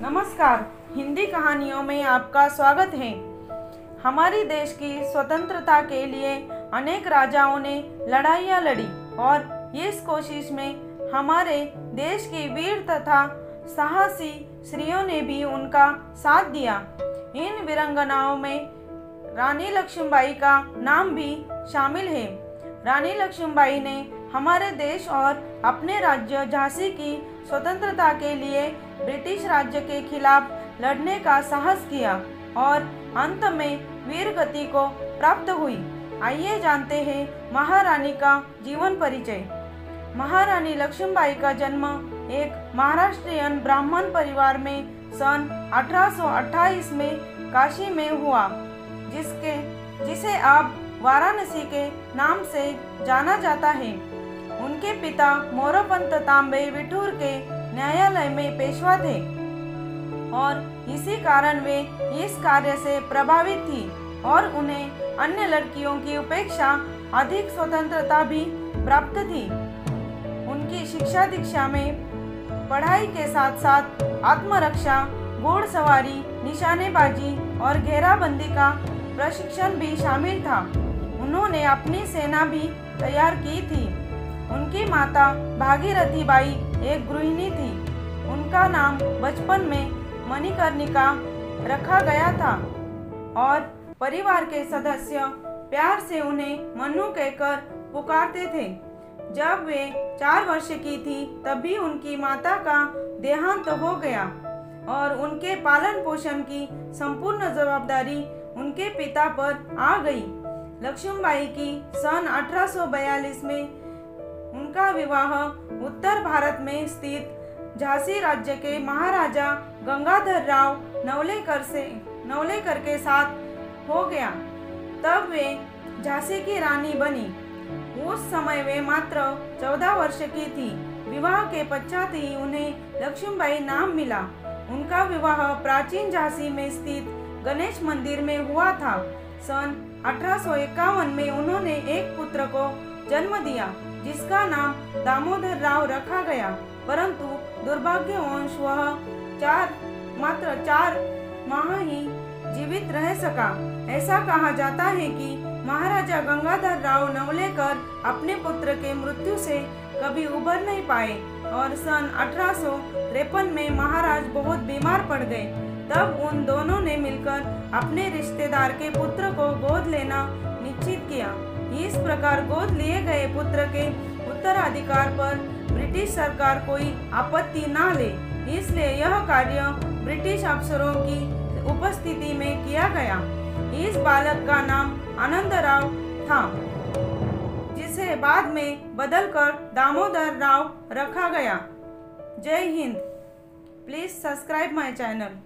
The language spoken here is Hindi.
नमस्कार, हिंदी कहानियों में आपका स्वागत है। हमारी देश की स्वतंत्रता के लिए अनेक राजाओं ने लड़ाइयाँ लड़ी और इस कोशिश में हमारे देश की वीर तथा साहसी स्त्रियों ने भी उनका साथ दिया। इन वीरांगनाओं में रानी लक्ष्मीबाई का नाम भी शामिल है। रानी लक्ष्मीबाई ने हमारे देश और अपने राज्य झांसी की स्वतंत्रता के लिए ब्रिटिश राज्य के खिलाफ लड़ने का साहस किया और अंत में वीर गति को प्राप्त हुई। आइए जानते हैं महारानी का जीवन परिचय। महारानी लक्ष्मीबाई का जन्म एक महाराष्ट्रियन ब्राह्मण परिवार में सन 1828 में काशी में हुआ, जिसे अब वाराणसी के नाम से जाना जाता है। उनके पिता मोरोपंत तांबे विठूर के न्यायालय में पेशवा थे और इसी कारण वे इस कार्य से प्रभावित थी और उन्हें अन्य लड़कियों की अपेक्षा अधिक स्वतंत्रता भी प्राप्त थी। उनकी शिक्षा दीक्षा में पढ़ाई के साथ साथ आत्मरक्षा, घोड़सवारी, निशानेबाजी और घेराबंदी का प्रशिक्षण भी शामिल था। उन्होंने अपनी सेना भी तैयार की थी। उनकी माता भागीरथी बाई एक गृहिणी थी। उनका नाम बचपन में मणिकर्णिका रखा गया था और परिवार के सदस्य प्यार से उन्हें मनु कहकर पुकारते थे। जब वे 4 वर्ष की थी तभी उनकी माता का देहांत हो गया और उनके पालन पोषण की संपूर्ण जवाबदारी उनके पिता पर आ गई। लक्ष्मीबाई की सन 1842 में उनका विवाह उत्तर भारत में स्थित झांसी राज्य के महाराजा गंगाधर राव नवलेकर के साथ हो गया। तब वे झांसी की रानी बनी। उस समय वे मात्र 14 वर्ष की थी। विवाह के पश्चात ही उन्हें लक्ष्मीबाई नाम मिला। उनका विवाह प्राचीन झांसी में स्थित गणेश मंदिर में हुआ था। सन 1851 में उन्होंने एक पुत्र को जन्म दिया जिसका नाम दामोदर राव रखा गया, परंतु दुर्भाग्यवश वह मात्र 4 माह ही जीवित रह सका। ऐसा कहा जाता है कि महाराजा गंगाधर राव नवलेकर अपने पुत्र के मृत्यु से कभी उबर नहीं पाए और सन 1853 में महाराज बहुत बीमार पड़ गए। तब उन दोनों ने मिलकर अपने रिश्तेदार के पुत्र को गोद लेना निश्चित किया। इस प्रकार गोद लिए गए पुत्र के उत्तराधिकार पर ब्रिटिश सरकार कोई आपत्ति न ले, इसलिए यह कार्य ब्रिटिश अफसरों की उपस्थिति में किया गया। इस बालक का नाम आनंदराव था, जिसे बाद में बदलकर दामोदर राव रखा गया। जय Hind. Please subscribe my channel.